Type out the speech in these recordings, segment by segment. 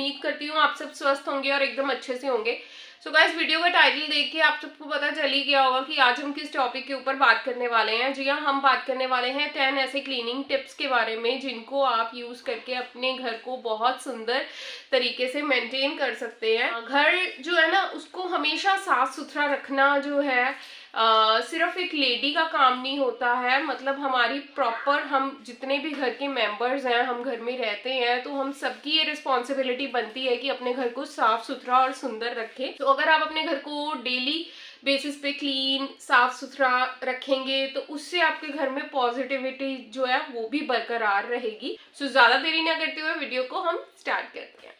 उम्मीद करती हूँ आप सब स्वस्थ होंगे और एकदम अच्छे से होंगे। सो गाइस, वीडियो का टाइटल देख के आप सबको पता चल ही गया होगा कि आज हम किस टॉपिक के ऊपर बात करने वाले हैं। जी हाँ, हम बात करने वाले हैं 10 ऐसे क्लीनिंग टिप्स के बारे में जिनको आप यूज करके अपने घर को बहुत सुंदर तरीके से मेंटेन कर सकते हैं। घर जो है ना उसको हमेशा साफ सुथरा रखना जो है सिर्फ एक लेडी का काम नहीं होता है। मतलब हमारी प्रॉपर, हम जितने भी घर के मेंबर्स हैं, हम घर में रहते हैं, तो हम सबकी ये रिस्पॉन्सिबिलिटी बनती है कि अपने घर को साफ सुथरा और सुंदर रखें। तो अगर आप अपने घर को डेली बेसिस पे क्लीन साफ सुथरा रखेंगे तो उससे आपके घर में पॉजिटिविटी जो है वो भी बरकरार रहेगी। सो ज्यादा देरी ना करते हुए वीडियो को हम स्टार्ट करते हैं।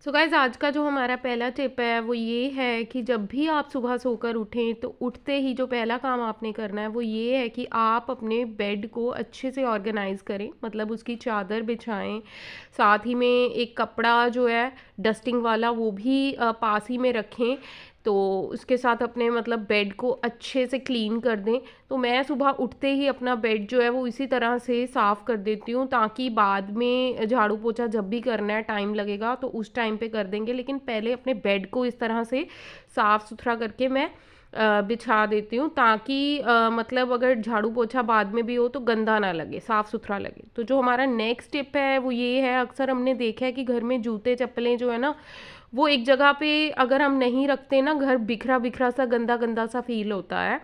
सो गाइज, आज का जो हमारा पहला टिप है वो ये है कि जब भी आप सुबह सोकर उठें तो उठते ही जो पहला काम आपने करना है वो ये है कि आप अपने बेड को अच्छे से ऑर्गेनाइज करें। मतलब उसकी चादर बिछाएं, साथ ही में एक कपड़ा जो है डस्टिंग वाला वो भी पास ही में रखें। तो उसके साथ अपने मतलब बेड को अच्छे से क्लीन कर दें। तो मैं सुबह उठते ही अपना बेड जो है वो इसी तरह से साफ़ कर देती हूँ ताकि बाद में झाड़ू पोछा जब भी करना है, टाइम लगेगा तो उस टाइम पे कर देंगे, लेकिन पहले अपने बेड को इस तरह से साफ़ सुथरा करके मैं बिछा देती हूँ ताकि मतलब अगर झाड़ू पोछा बाद में भी हो तो गंदा ना लगे, साफ़ सुथरा लगे। तो जो हमारा नेक्स्ट टिप है वो ये है, अक्सर हमने देखा है कि घर में जूते चप्पलें जो है ना वो एक जगह पे अगर हम नहीं रखते ना, घर बिखरा बिखरा सा गंदा गंदा सा फील होता है।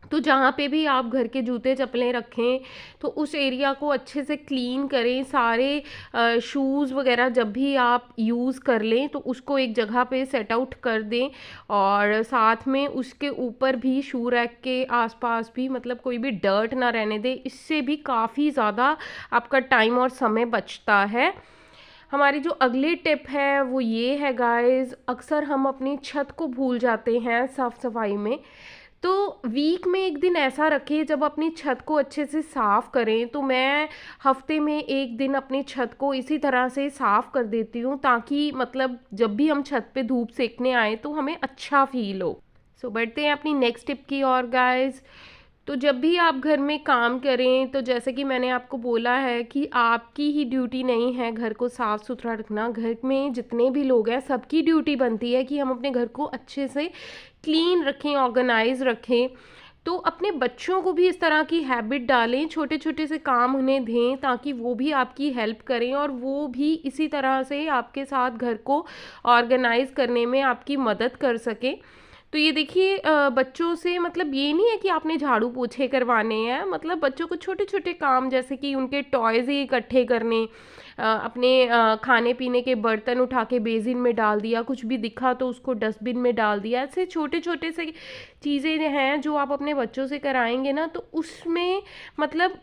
तो जहाँ पे भी आप घर के जूते चप्पलें रखें तो उस एरिया को अच्छे से क्लीन करें। सारे शूज़ वगैरह जब भी आप यूज़ कर लें तो उसको एक जगह पे सेट आउट कर दें, और साथ में उसके ऊपर भी शू रैक के आसपास भी मतलब कोई भी डर्ट ना रहने दें। इससे भी काफ़ी ज़्यादा आपका टाइम और समय बचता है। हमारी जो अगली टिप है वो ये है गाइस, अक्सर हम अपनी छत को भूल जाते हैं साफ़ सफाई में। तो वीक में एक दिन ऐसा रखें जब अपनी छत को अच्छे से साफ़ करें। तो मैं हफ्ते में एक दिन अपनी छत को इसी तरह से साफ़ कर देती हूँ ताकि मतलब जब भी हम छत पे धूप सेकने आए तो हमें अच्छा फील हो। सो बढ़ते हैं अपनी नेक्स्ट टिप की और गाइस। तो जब भी आप घर में काम करें तो जैसे कि मैंने आपको बोला है कि आपकी ही ड्यूटी नहीं है घर को साफ़ सुथरा रखना। घर में जितने भी लोग हैं सबकी ड्यूटी बनती है कि हम अपने घर को अच्छे से क्लीन रखें, ऑर्गेनाइज रखें। तो अपने बच्चों को भी इस तरह की हैबिट डालें, छोटे छोटे से काम उन्हें दें ताकि वो भी आपकी हेल्प करें और वो भी इसी तरह से आपके साथ घर को ऑर्गेनाइज करने में आपकी मदद कर सकें। तो ये देखिए, बच्चों से मतलब ये नहीं है कि आपने झाड़ू पोछे करवाने हैं, मतलब बच्चों को छोटे छोटे काम जैसे कि उनके टॉयज़ ही इकट्ठे करने, अपने खाने पीने के बर्तन उठा के बेसिन में डाल दिया, कुछ भी दिखा तो उसको डस्टबिन में डाल दिया। ऐसे छोटे छोटे से चीज़ें हैं जो आप अपने बच्चों से कराएंगे ना तो उसमें मतलब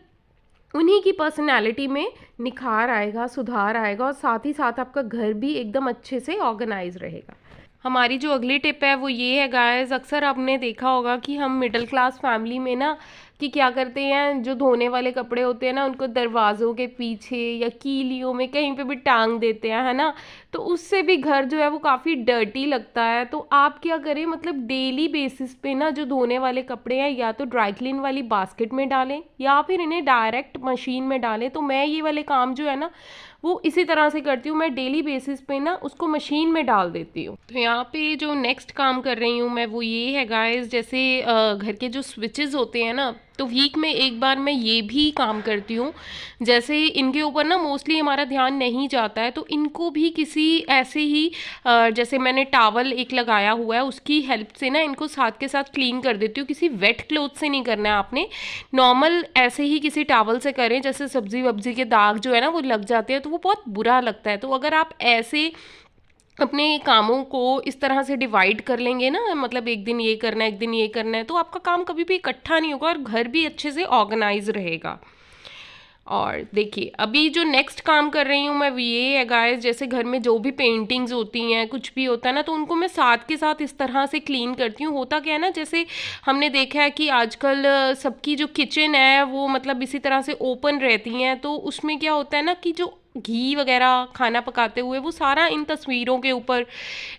उन्हीं की पर्सनैलिटी में निखार आएगा, सुधार आएगा, और साथ ही साथ आपका घर भी एकदम अच्छे से ऑर्गेनाइज रहेगा। हमारी जो अगली टिप है वो ये है गाइस, अक्सर आपने देखा होगा कि हम मिडिल क्लास फैमिली में ना कि क्या करते हैं, जो धोने वाले कपड़े होते हैं ना उनको दरवाज़ों के पीछे या कीलियों में कहीं पे भी टांग देते हैं, है ना। तो उससे भी घर जो है वो काफ़ी डर्टी लगता है। तो आप क्या करें, मतलब डेली बेसिस पे ना जो धोने वाले कपड़े हैं या तो ड्राई क्लीन वाली बास्केट में डालें या फिर इन्हें डायरेक्ट मशीन में डालें। तो मैं ये वाले काम जो है ना वो इसी तरह से करती हूँ, मैं डेली बेसिस पे ना उसको मशीन में डाल देती हूँ। तो यहाँ पे जो नेक्स्ट काम कर रही हूँ मैं वो ये है गाइस, जैसे घर के जो स्विचेस होते हैं ना तो वीक में एक बार मैं ये भी काम करती हूँ। जैसे इनके ऊपर ना मोस्टली हमारा ध्यान नहीं जाता है तो इनको भी किसी ऐसे ही जैसे मैंने टॉवल एक लगाया हुआ है उसकी हेल्प से ना इनको साथ के साथ क्लीन कर देती हूँ। किसी वेट क्लॉथ से नहीं करना है आपने, नॉर्मल ऐसे ही किसी टॉवल से करें। जैसे सब्जी वब्जी के दाग जो है ना वो लग जाते हैं तो वो बहुत बुरा लगता है। तो अगर आप ऐसे अपने कामों को इस तरह से डिवाइड कर लेंगे ना, मतलब एक दिन ये करना है एक दिन ये करना है, तो आपका काम कभी भी इकट्ठा नहीं होगा और घर भी अच्छे से ऑर्गेनाइज रहेगा। और देखिए अभी जो नेक्स्ट काम कर रही हूँ मैं वो ये है गाइस, जैसे घर में जो भी पेंटिंग्स होती हैं कुछ भी होता है ना तो उनको मैं साथ के साथ इस तरह से क्लीन करती हूँ। होता क्या है ना, जैसे हमने देखा है कि आजकल सबकी जो किचन है वो मतलब इसी तरह से ओपन रहती हैं, तो उसमें क्या होता है ना कि जो घी वगैरह खाना पकाते हुए वो सारा इन तस्वीरों के ऊपर,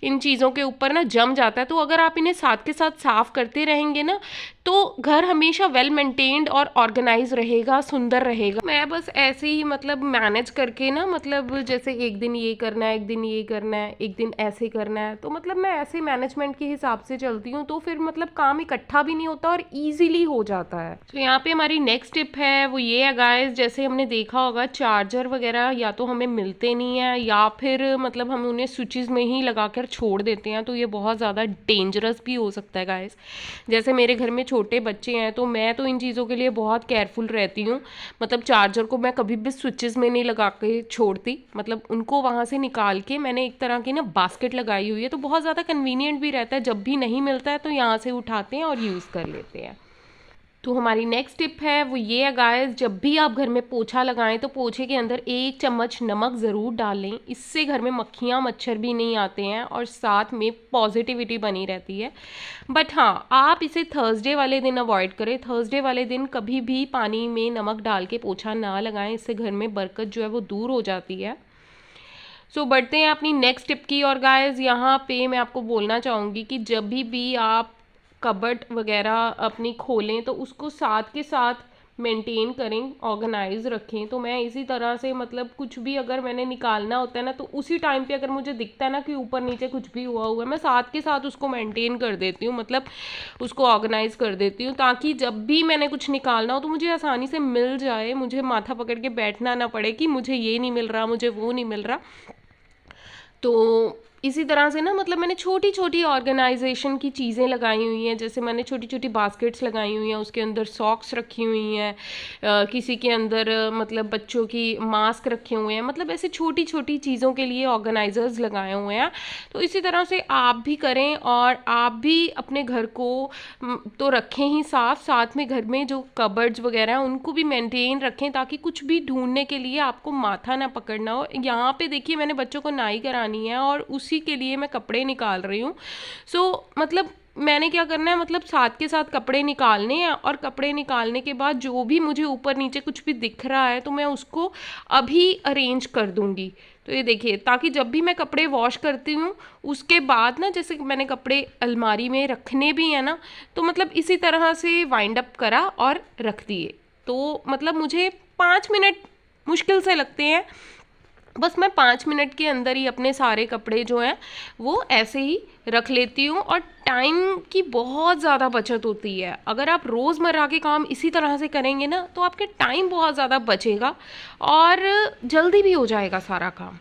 इन चीज़ों के ऊपर ना जम जाता है। तो अगर आप इन्हें साथ के साथ साफ़ करते रहेंगे ना तो घर हमेशा वेल मेंटेन्ड और ऑर्गेनाइज रहेगा, सुंदर रहेगा। मैं बस ऐसे ही मतलब मैनेज करके ना, मतलब जैसे एक दिन ये करना है, एक दिन ये करना है, एक दिन ऐसे करना है, तो मतलब मैं ऐसे मैनेजमेंट के हिसाब से चलती हूँ, तो फिर मतलब काम इकट्ठा भी नहीं होता और ईजिली हो जाता है। तो यहाँ पे हमारी नेक्स्ट टिप है वो ये है गाइस, जैसे हमने देखा होगा चार्जर वगैरह या तो हमें मिलते नहीं है या फिर मतलब हम उन्हें स्विचेस में ही लगा कर छोड़ देते हैं, तो ये बहुत ज़्यादा डेंजरस भी हो सकता है गाइस। जैसे मेरे घर में छोटे बच्चे हैं तो मैं तो इन चीज़ों के लिए बहुत केयरफुल रहती हूँ। मतलब चार्जर को मैं कभी भी स्विचेस में नहीं लगा के छोड़ती, मतलब उनको वहाँ से निकाल के मैंने एक तरह की ना बास्केट लगाई हुई है, तो बहुत ज़्यादा कन्वीनियंट भी रहता है। जब भी नहीं मिलता है तो यहाँ से उठाते हैं और यूज़ कर लेते हैं। तो हमारी नेक्स्ट टिप है वो ये है गाइस, जब भी आप घर में पोछा लगाएं तो पोछे के अंदर 1 चम्मच नमक ज़रूर डालें। इससे घर में मक्खियाँ मच्छर भी नहीं आते हैं और साथ में पॉजिटिविटी बनी रहती है। बट हाँ, आप इसे थर्सडे वाले दिन अवॉइड करें। थर्सडे वाले दिन कभी भी पानी में नमक डाल के पोछा ना लगाएं, इससे घर में बरकत जो है वो दूर हो जाती है। सो बढ़ते हैं अपनी नेक्स्ट टिप की। और गाइस यहाँ पे मैं आपको बोलना चाहूँगी कि जब भी आप कबर्ड वगैरह अपनी खोलें तो उसको साथ के साथ मेंटेन करें, ऑर्गेनाइज रखें। तो मैं इसी तरह से मतलब कुछ भी अगर मैंने निकालना होता है ना, तो उसी टाइम पे अगर मुझे दिखता है ना कि ऊपर नीचे कुछ भी हुआ है, मैं साथ के साथ उसको मेंटेन कर देती हूँ, मतलब उसको ऑर्गेनाइज कर देती हूँ, ताकि जब भी मैंने कुछ निकालना हो तो मुझे आसानी से मिल जाए, मुझे माथा पकड़ के बैठना ना पड़े कि मुझे ये नहीं मिल रहा, मुझे वो नहीं मिल रहा। तो इसी तरह से ना मतलब मैंने छोटी छोटी ऑर्गेनाइजेशन की चीज़ें लगाई हुई हैं। जैसे मैंने छोटी छोटी बास्केट्स लगाई हुई हैं, उसके अंदर सॉक्स रखी हुई हैं, किसी के अंदर मतलब बच्चों की मास्क रखे हुए हैं, मतलब ऐसे छोटी छोटी चीज़ों के लिए ऑर्गेनाइजर्स लगाए हुए हैं। तो इसी तरह से आप भी करें और आप भी अपने घर को तो रखें ही साफ, साथ में घर में जो कबर्ड्स वगैरह हैं उनको भी मेंटेन रखें, ताकि कुछ भी ढूंढने के लिए आपको माथा ना पकड़ना हो। यहाँ पे देखिए मैंने बच्चों को नाई करानी है और उसी के लिए मैं कपड़े निकाल रही हूँ। सो मतलब मैंने क्या करना है, मतलब साथ के साथ कपड़े निकालने हैं और कपड़े निकालने के बाद जो भी मुझे ऊपर नीचे कुछ भी दिख रहा है तो मैं उसको अभी अरेंज कर दूंगी। तो ये देखिए, ताकि जब भी मैं कपड़े वॉश करती हूँ उसके बाद ना, जैसे मैंने कपड़े अलमारी में रखने भी हैं ना, तो मतलब इसी तरह से वाइंड अप करा और रख दिए। तो मतलब मुझे 5 मिनट मुश्किल से लगते हैं, बस मैं 5 मिनट के अंदर ही अपने सारे कपड़े जो हैं वो ऐसे ही रख लेती हूँ। और टाइम की बहुत ज़्यादा बचत होती है। अगर आप रोज़मर्रा के काम इसी तरह से करेंगे ना तो आपके टाइम बहुत ज़्यादा बचेगा और जल्दी भी हो जाएगा सारा काम।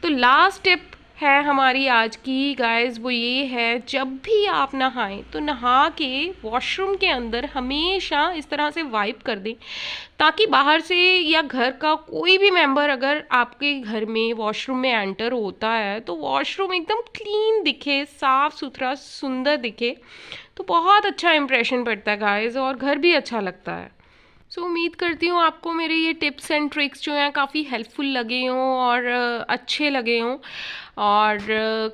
तो लास्ट टिप है हमारी आज की गाइस, वो ये है, जब भी आप नहाएं तो नहा के वॉशरूम के अंदर हमेशा इस तरह से वाइप कर दें, ताकि बाहर से या घर का कोई भी मेंबर अगर आपके घर में वॉशरूम में एंटर होता है तो वॉशरूम एकदम क्लीन दिखे, साफ सुथरा सुंदर दिखे, तो बहुत अच्छा इंप्रेशन पड़ता है गाइस और घर भी अच्छा लगता है। सो उम्मीद करती हूँ आपको मेरे ये टिप्स एंड ट्रिक्स जो हैं काफ़ी हेल्पफुल लगे हों और अच्छे लगे हों। और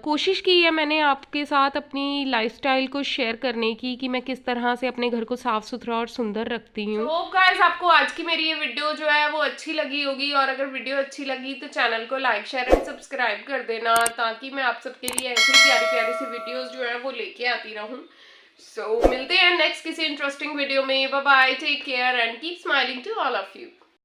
कोशिश की है मैंने आपके साथ अपनी लाइफस्टाइल को शेयर करने की कि मैं किस तरह से अपने घर को साफ़ सुथरा और सुंदर रखती हूँ। तो गाइस आपको आज की मेरी ये वीडियो जो है वो अच्छी लगी होगी, और अगर वीडियो अच्छी लगी तो चैनल को लाइक शेयर एंड सब्सक्राइब कर देना, ताकि मैं आप सबके लिए ऐसी प्यारी प्यारी सी वीडियोज़ जो है वो लेके आती रहूँ। So, मिलते हैं नेक्स्ट किसी इंटरेस्टिंग वीडियो में। Bye bye, take care and keep smiling to all of you.